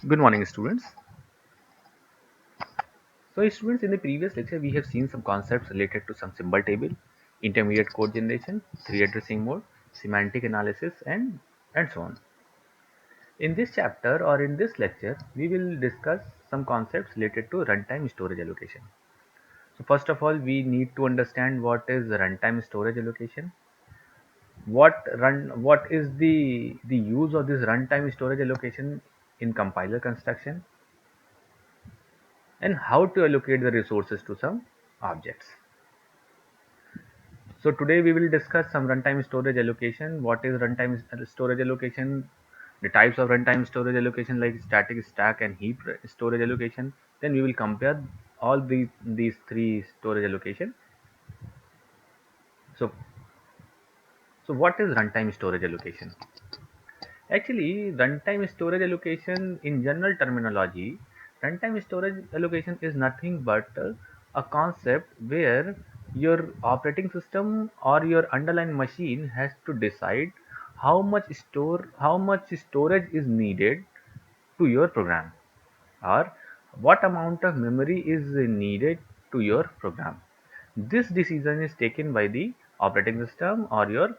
Good morning, students. So, students, in the previous lecture, we have seen some concepts related to some symbol table, intermediate code generation, three addressing mode, semantic analysis, and so on. In this chapter or in this lecture, we will discuss some concepts related to runtime storage allocation. So, first of all, we need to understand what is runtime storage allocation. What is the use of this runtime storage allocation in compiler construction, and how to allocate the resources to some objects. So today we will discuss some runtime storage allocation. What is runtime storage allocation? The types of runtime storage allocation like static, stack, and heap storage allocation. Then we will compare all these three storage allocation. So what is runtime storage allocation? Actually, runtime storage allocation in general terminology, runtime storage allocation is nothing but a concept where your operating system or your underlying machine has to decide how much storage is needed to your program, or what amount of memory is needed to your program. This decision is taken by the operating system or your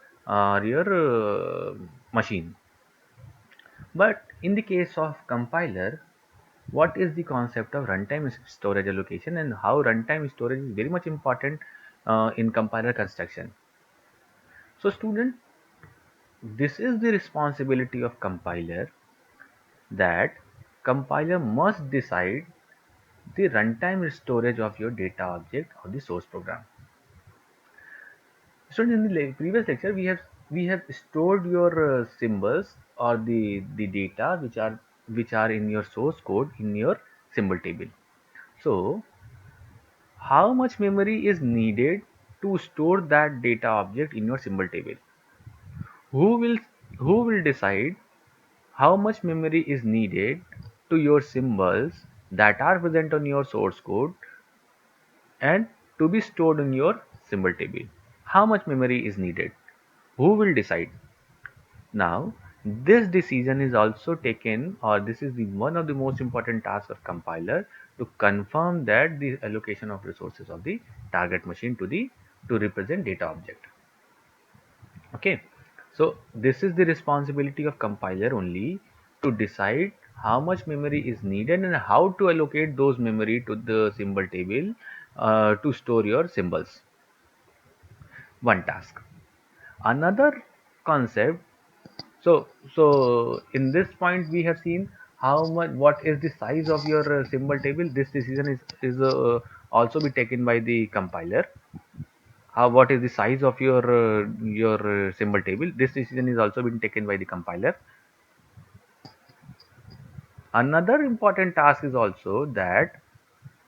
machine. But in the case of compiler, what is the concept of runtime storage allocation and how runtime storage is very much important in compiler construction? So student, this is the responsibility of compiler, that compiler must decide the runtime storage of your data object or the source program. So in the previous lecture, we have stored your symbols or the data which are in your source code in your symbol table. So how much memory is needed to store that data object in your symbol table? Who will who will decide how much memory is needed to your symbols that are present on your source code and to be stored in your symbol table? How much memory is needed? Who will decide? Now, this decision is also taken, or this is the one of the most important tasks of compiler, to confirm that the allocation of resources of the target machine to represent data object. Okay, so this is the responsibility of compiler only, to decide how much memory is needed and how to allocate those memory to the symbol table to store your symbols. One task. Another concept. So in this point we have seen what is the size of your symbol table. This decision is also be taken by the compiler. How What is the size of your symbol table? This decision is also been taken by the compiler. Another important task is also that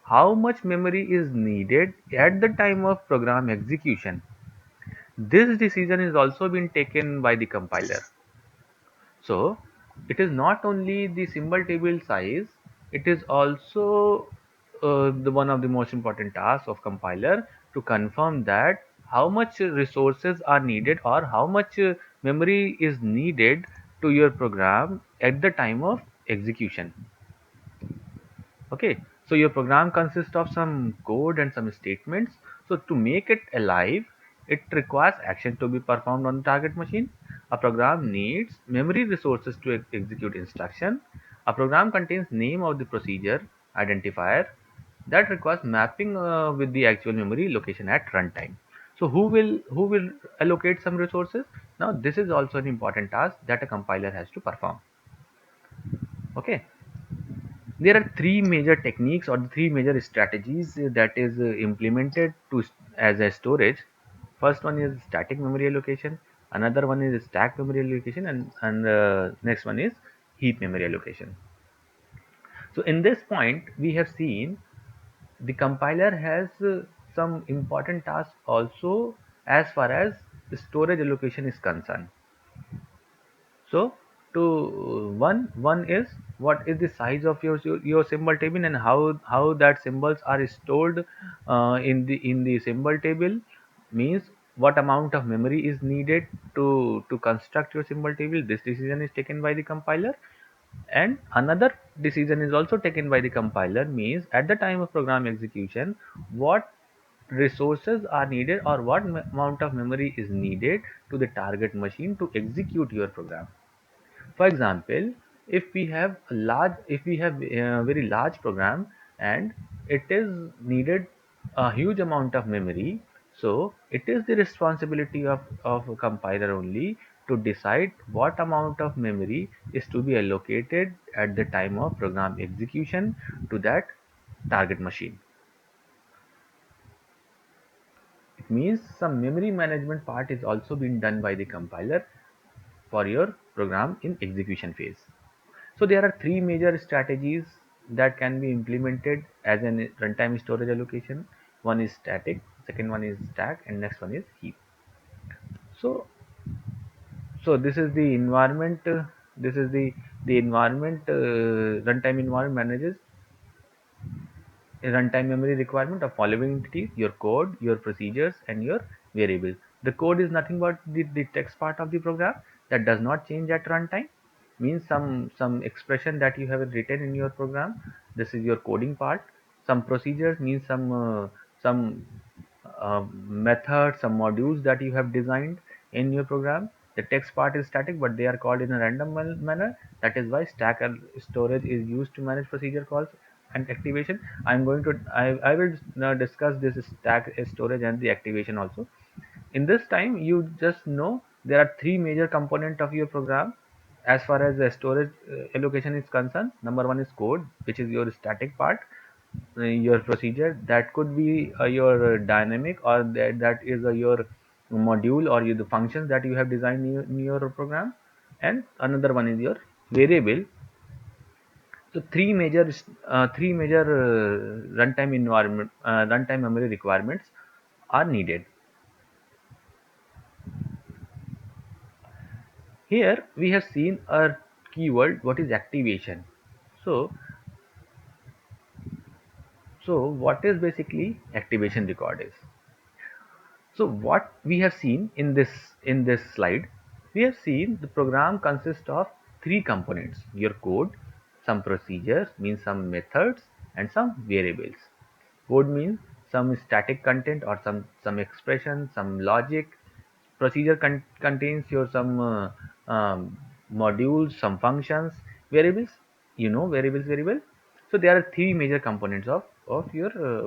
how much memory is needed at the time of program execution. This decision is also been taken by the compiler. So it is not only the symbol table size, it is also the one of the most important tasks of compiler, to confirm that how much resources are needed or how much memory is needed to your program at the time of execution. Okay, so your program consists of some code and some statements. So to make it alive, it requires action to be performed on the target machine. A program needs memory resources to execute instruction. A program contains name of the procedure identifier that requires mapping with the actual memory location at runtime. So who will allocate some resources? Now this is also an important task that a compiler has to perform. Okay, there are three major techniques or three major strategies that is implemented as a storage. First one is static memory allocation, another one is stack memory allocation, and next one is heap memory allocation. So in this point we have seen the compiler has some important tasks also as far as the storage allocation is concerned. So to one is, what is the size of your symbol table and how that symbols are stored in the symbol table, means what amount of memory is needed to construct your symbol table. This decision is taken by the compiler. And another decision is also taken by the compiler, means at the time of program execution, what resources are needed or what amount of memory is needed to the target machine to execute your program. For example, if we have a very large program and it is needed a huge amount of memory, so it is the responsibility of a compiler only to decide what amount of memory is to be allocated at the time of program execution to that target machine. It means some memory management part is also being done by the compiler for your program in execution phase. So there are three major strategies that can be implemented as an runtime storage allocation. One is static, second one is stack, and next one is heap. So, so this is the environment. This is the environment. Runtime environment manages a runtime memory requirement of following entities: your code, your procedures, and your variables. The code is nothing but the text part of the program that does not change at runtime. Means some expression that you have written in your program. This is your coding part. Some procedures means some methods, some modules that you have designed in your program. The text part is static, but they are called in a random manner. That is why stack and storage is used to manage procedure calls and activation. I will now discuss this stack storage and the activation also. In this time, you just know there are three major components of your program as far as the storage allocation is concerned. Number one is code, which is your static part, your procedure that could be your dynamic, or that is your module or the functions that you have designed in your program. And another one is your variable. So three major runtime environment runtime memory requirements are needed. Here we have seen a keyword, what is activation. So so what is basically activation record is. So what we have seen in this slide, we have seen the program consists of three components: your code, some procedures means some methods, and some variables. Code means some static content or some expression, some logic. Procedure contains your some modules, some functions. Variables, you know variables very well. So there are three major components of your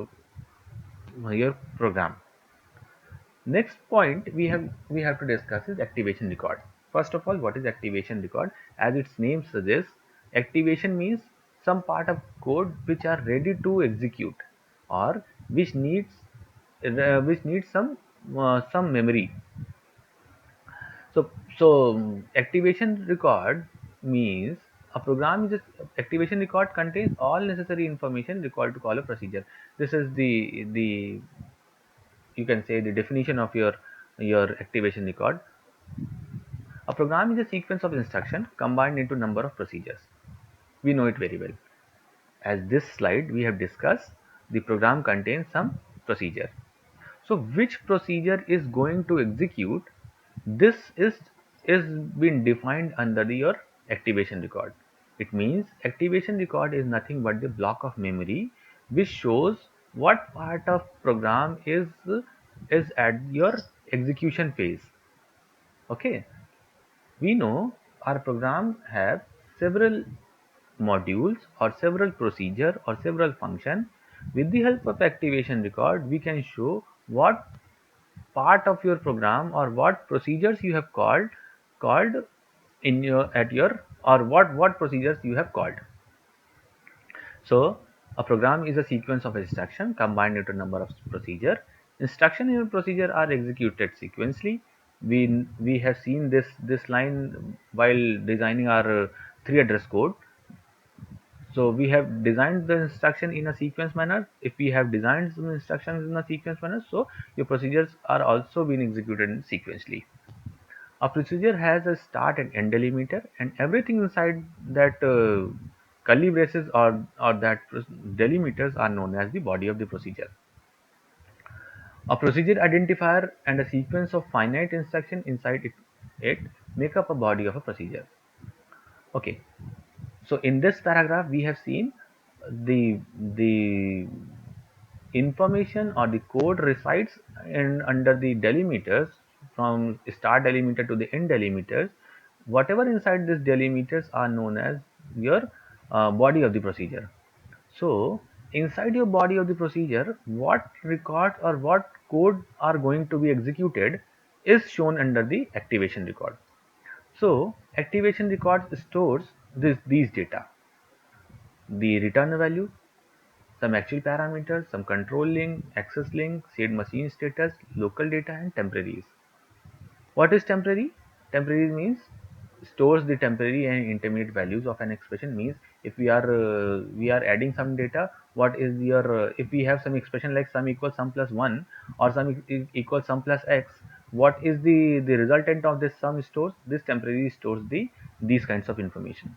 program. Next point we have to discuss is activation record. First of all, what is activation record? As its name suggests, activation means some part of code which are ready to execute, or which needs some memory. So activation record means a program is activation record contains all necessary information required to call a procedure. This is the you can say the definition of your activation record. A program is a sequence of instructions combined into number of procedures. We know it very well. As this slide we have discussed, the program contains some procedure. So which procedure is going to execute? This is been defined under your activation record. It means activation record is nothing but the block of memory which shows what part of program is at your execution phase. Okay, we know our program have several modules or several procedure or several function. With the help of activation record, we can show what part of your program or what procedures you have called in your at your or what procedures you have called. So a program is a sequence of instruction combined into a number of procedure. Instruction and procedure are executed sequentially. We have seen this line while designing our three address code. So we have designed the instruction in a sequence manner. If we have designed some instructions in a sequence manner, so your procedures are also being executed sequentially. A procedure has a start and end delimiter, and everything inside that curly braces or that delimiters are known as the body of the procedure. A procedure identifier and a sequence of finite instruction inside it make up a body of a procedure. Okay, So in this paragraph, we have seen the information or the code resides in under the delimiters from start delimiter to the end delimiters. Whatever inside these delimiters are known as your body of the procedure. So inside your body of the procedure, what records or what code are going to be executed is shown under the activation record. So activation record stores these data, the return value, some actual parameters, some control link, access link, shared machine status, local data, and temporaries. What is temporary? Temporary means stores the temporary and intermediate values of an expression. Means if we are adding some data, what is your if we have some expression like sum equals sum plus 1 or sum equals sum plus x, what is the resultant of this sum stores? This temporary stores these kinds of information.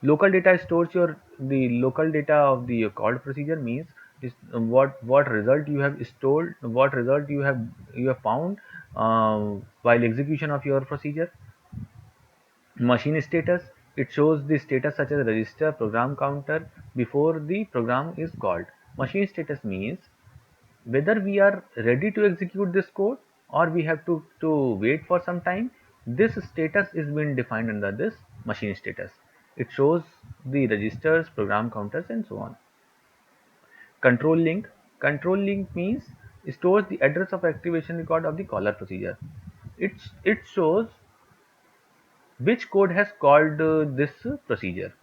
Local data stores your the local data of the called procedure. Means is what result you have stored, what result you have found while execution of your procedure. Machine status, it shows the status such as register, program counter before the program is called. Machine status means whether we are ready to execute this code or we have to wait for some time. This status is being defined under this machine status. It shows the registers, program counters, and so on. Control link, control link means stores the address of activation record of the caller procedure. It shows which code has called this procedure.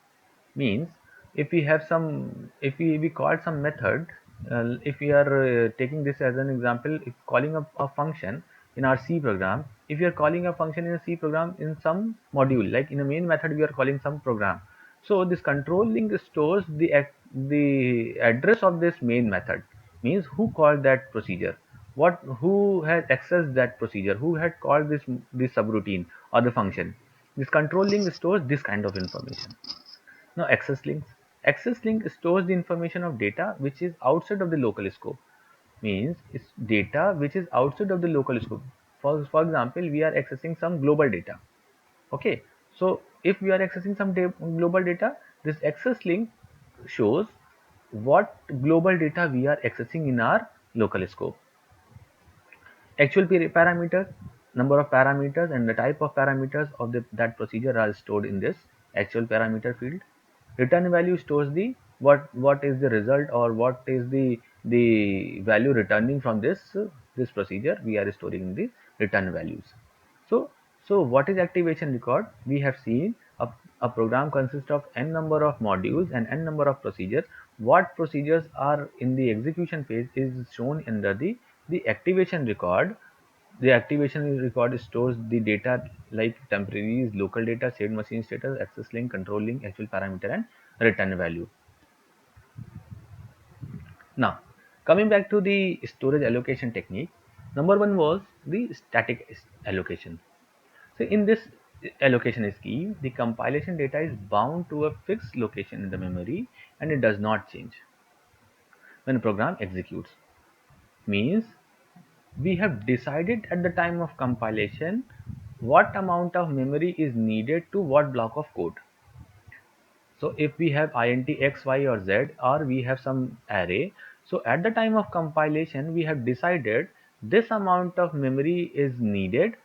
Means if we have some, if we call some method, if we are taking this as an example, if calling a function in our C program, if you are calling a function in a C program in some module, like in a main method we are calling some program. So this control link stores the address of this main method. Means who called that procedure, what, who had accessed that procedure, who had called this subroutine or the function. This control link stores this kind of information. Now access links. Access link stores the information of data which is outside of the local scope. Means it's data which is outside of the local scope. For example, we are accessing some global data. Okay. So if we are accessing some global data, this access link shows what global data we are accessing in our local scope. Actual parameters, number of parameters and the type of parameters of that procedure are stored in this actual parameter field. Return value stores the what is the result or what is the value returning from this procedure. We are storing the return values. So what is activation record? We have seen a program consists of n number of modules and n number of procedures. What procedures are in the execution phase is shown under the activation record. The activation record stores the data like temporaries, local data, shared machine status, access link, control link, actual parameter, and return value. Now, coming back to the storage allocation technique, number one was the static allocation. So in this allocation scheme, the compilation data is bound to a fixed location in the memory and it does not change when a program executes. Means we have decided at the time of compilation what amount of memory is needed to what block of code. So if we have int x, y, or z, or we have some array, so at the time of compilation we have decided this amount of memory is needed.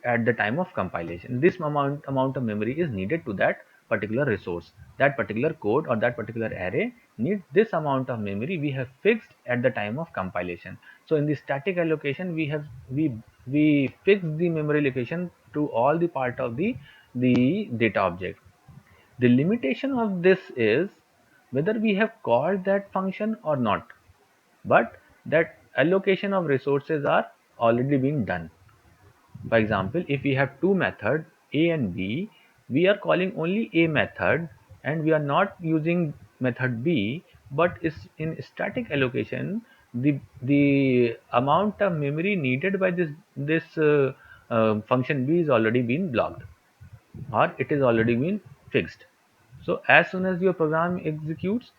At the time of compilation, this amount of memory is needed to that particular resource. That particular code or that particular array needs this amount of memory we have fixed at the time of compilation. So in the static allocation, we fix the memory location to all the part of the data object. The limitation of this is whether we have called that function or not, but that allocation of resources are already being done. For example, if we have two methods A and B, we are calling only A method and we are not using method B, but is in static allocation, the amount of memory needed by this function B is already been blocked or it is already been fixed. So as soon as your program executes,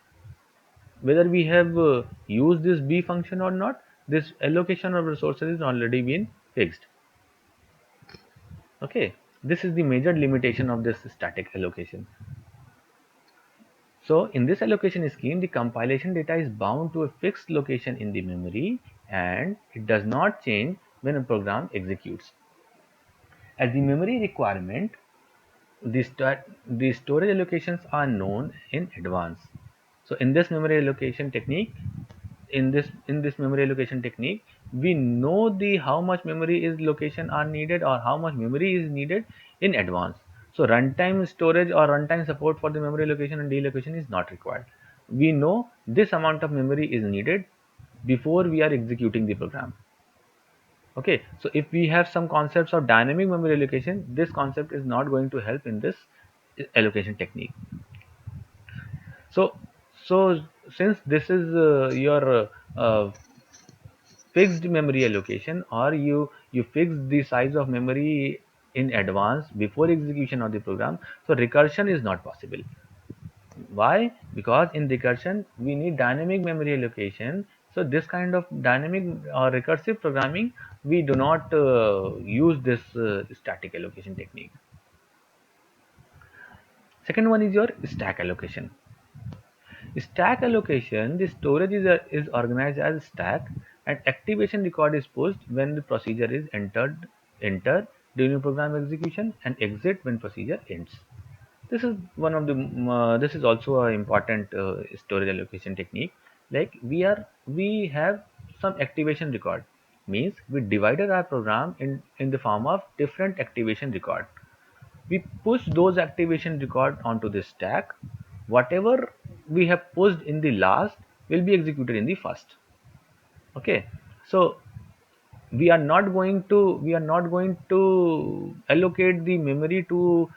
whether we have used this B function or not, this allocation of resources is already been fixed. Okay, this is the major limitation of this static allocation. So in this allocation scheme, the compilation data is bound to a fixed location in the memory and it does not change when a program executes. As the memory requirement, the storage allocations are known in advance. So in this memory allocation technique, in this memory allocation technique, we know the how much memory is location are needed or how much memory is needed in advance. So runtime storage or runtime support for the memory allocation and deallocation is not required. We know this amount of memory is needed before we are executing the program. Okay, so if we have some concepts of dynamic memory allocation, this concept is not going to help in this allocation technique. So so since this is your fixed memory allocation, or you fix the size of memory in advance before execution of the program, so recursion is not possible. Why? Because in recursion we need dynamic memory allocation. So this kind of dynamic or recursive programming, we do not use this static allocation technique. Second one is your stack allocation. Stack allocation, the storage is organized as stack, and activation record is pushed when the procedure is enter during program execution and exit when procedure ends. This is one of the this is also an important storage allocation technique. Like we have some activation record, means we divided our program in the form of different activation record. We push those activation record onto the stack. Whatever we have pushed in the last will be executed in the first. Okay, so we are not going to allocate the memory to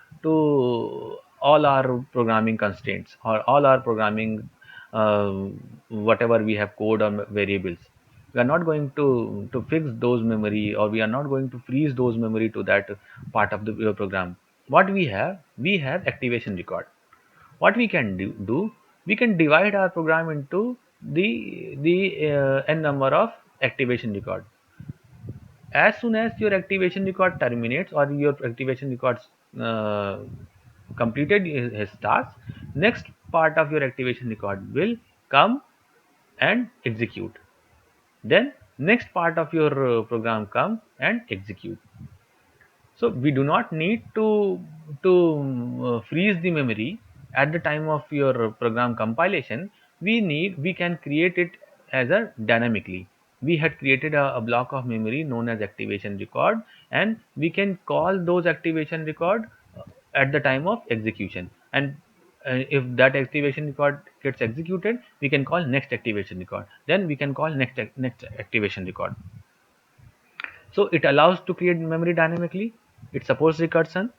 all our programming constraints or all our programming uh, whatever we have code or variables. We are not going to fix those memory, or we are not going to freeze those memory to that part of the program. What we have activation record. What we can do, we can divide our program into the n number of activation record. As soon as your activation record terminates or your activation records uh, completed his task, next part of your activation record will come and execute. Then next part of your program come and execute. So we do not need to freeze the memory at the time of your program compilation. We can create it as a dynamically. We had created a block of memory known as activation record, and we can call those activation record at the time of execution. And if that activation record gets executed, we can call next activation record. Then we can call next activation record. So it allows to create memory dynamically. It supports recursion.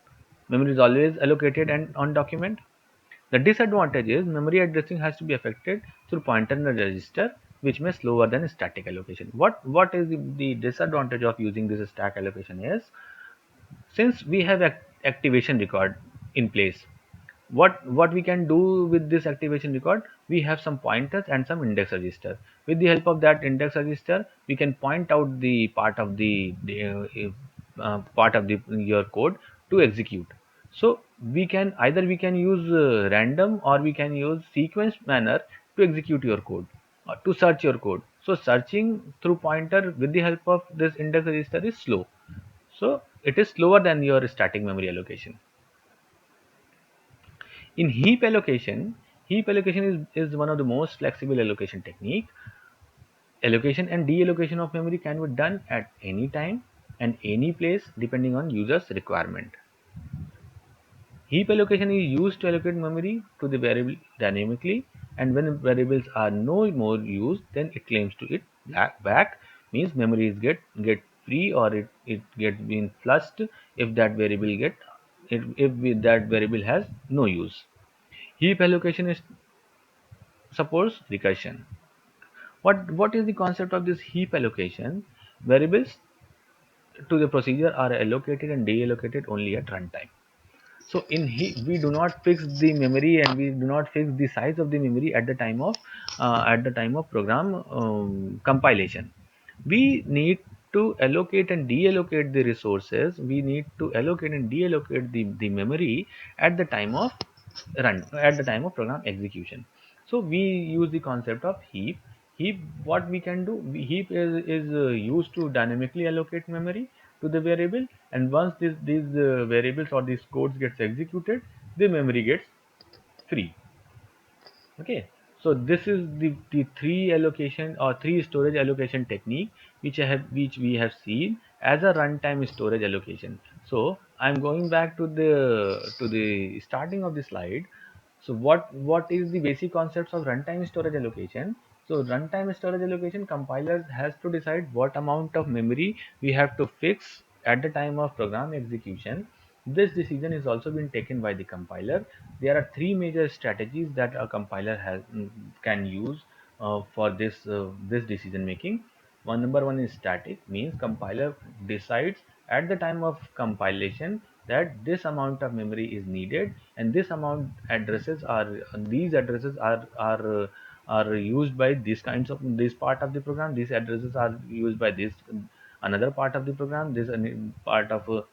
Memory is always allocated and on document. The disadvantage is memory addressing has to be affected through pointer and register, which may slower than static allocation. What is the disadvantage of using this stack allocation is, since we have activation record in place, what we can do with this activation record, we have some pointers and some index register. With the help of that index register, we can point out the part of your code to execute. So we can use random, or we can use sequence manner to execute your code or to search your code. So searching through pointer with the help of this index register is slow. So it is slower than your static memory allocation. In heap allocation is one of the most flexible allocation technique. Allocation and deallocation of memory can be done at any time and any place depending on user's requirement. Heap allocation is used to allocate memory to the variable dynamically, and when variables are no more used, then it claims to it back, means memory is get free, or it gets been flushed if that variable if that variable has no use. Heap allocation is supports recursion. What is the concept of this heap allocation? Variables to the procedure are allocated and deallocated only at runtime. So in heap, we do not fix the memory, and we do not fix the size of the memory at the time of program compilation. We need to allocate and deallocate the resources. We need to allocate and deallocate the memory at the time of run at the time of program execution. So we use the concept of heap. Heap, what we can do, heap is used to dynamically allocate memory to the variable, and once these variables or these codes gets executed, the memory gets free. Okay, so this is the three allocation or three storage allocation technique which we have seen as a runtime storage allocation. So I'm going back to the starting of the slide. So what is the basic concepts of runtime storage allocation? So runtime storage allocation, compiler has to decide what amount of memory we have to fix at the time of program execution. This decision is also been taken by the compiler. There are three major strategies that a compiler can use for this decision making. Number one is static, means compiler decides at the time of compilation that this amount of memory is needed, and this amount addresses are these addresses are used by these kinds of this part of the program. These addresses are used by this another part of the program. This part of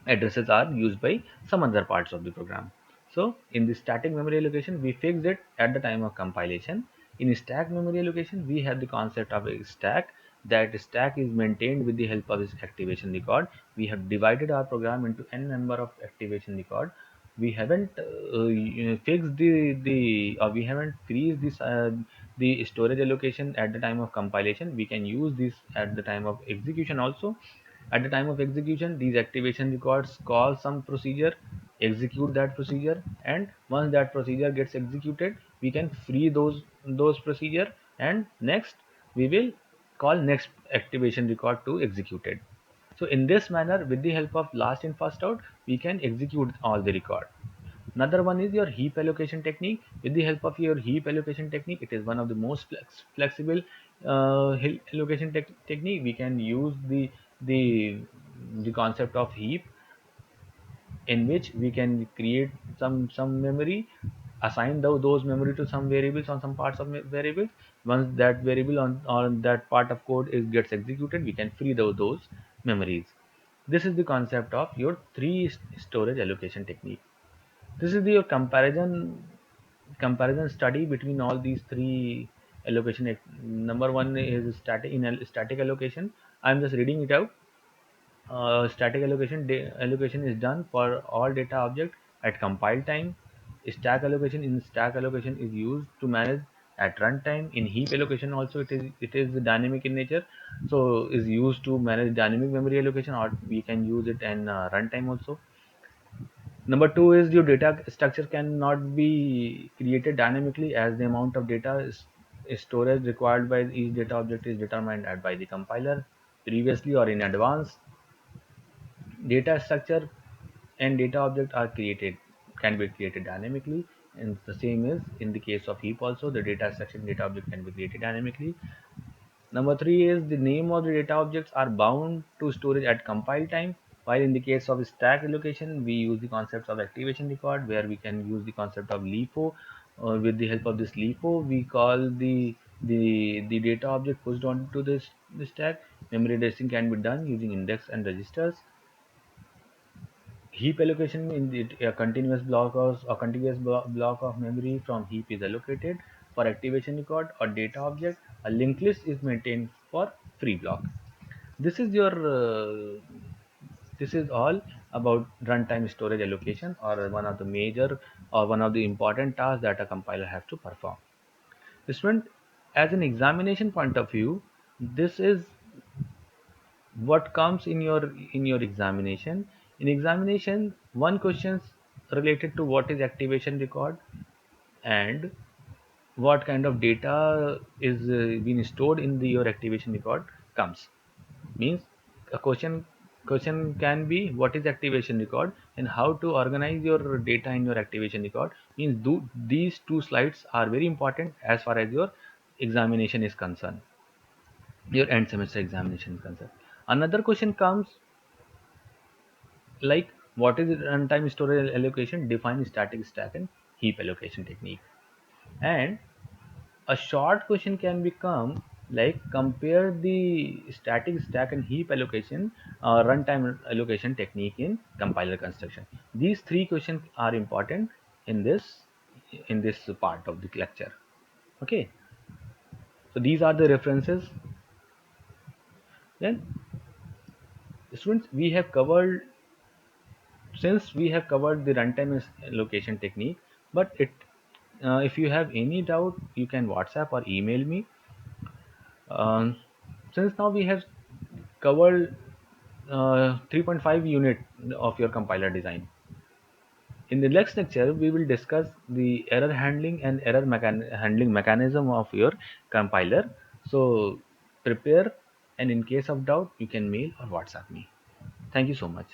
addresses are used by some other parts of the program. So in the static memory allocation, we fixed it at the time of compilation. In stack memory allocation, we have the concept of a stack. That stack is maintained with the help of this activation record. We have divided our program into n number of activation record. We haven't fixed the or we haven't freeze this the storage allocation at the time of compilation. We can use this at the time of execution also. At the time of execution, these activation records call some procedure, execute that procedure, and once that procedure gets executed, we can free those procedure, and next we will call next activation record to execute it. So in this manner, with the help of last in first out, we can execute all the record. Another one is your heap allocation technique. With the help of your heap allocation technique, it is one of the most flexible allocation technique. We can use the the concept of heap, in which we can create some memory, assign those memory to some variables on some parts of variables. Once that variable on that part of code is gets executed, we can free those memories. This is the concept of your three storage allocation technique. This is the comparison study between all these three allocation. Number one is static. In static allocation, I'm just reading it out. Static allocation is done for all data object at compile time. Stack allocation is used to manage at runtime. In heap allocation also, it is dynamic in nature, so is used to manage dynamic memory allocation, or we can use it in runtime also. Number two is your data structure cannot be created dynamically, as the amount of data is storage required by each data object is determined by the compiler previously or in advance. Data structure and data object are created can be created dynamically, and the same is in the case of heap also. The data structure and data object can be created dynamically. Number three is the name of the data objects are bound to storage at compile time. While in the case of stack allocation, we use the concepts of activation record, where we can use the concept of LIFO. With the help of this LIFO, we call the data object pushed onto the stack. Memory addressing can be done using index and registers. Heap allocation, in the a continuous block or a contiguous block of memory from heap is allocated. For activation record or data object, a linked list is maintained for free block. This is your this is all about runtime storage allocation, or one of the major or one of the important tasks that a compiler has to perform. Student, as an examination point of view, this is what comes in your examination. In examination, one questions related to what is activation record and what kind of data is being stored in your activation record comes. Means a question can be what is activation record and how to organize your data in your activation record. Means these two slides are very important as far as your examination is concerned, your end semester examination is concerned. Another question comes like, what is runtime storage allocation? Define static stack and heap allocation technique. And a short question can become like, compare the static stack and heap allocation runtime allocation technique in compiler construction. These three questions are important in this part of the lecture. Okay, so these are the references. Then students, we have covered, since we have covered the runtime location technique, but if you have any doubt, you can WhatsApp or email me. um, since now we have covered 3.5 unit of your compiler design. In the next lecture, we will discuss the error handling and handling mechanism of your compiler. So prepare, and in case of doubt, you can mail or WhatsApp me. Thank you so much.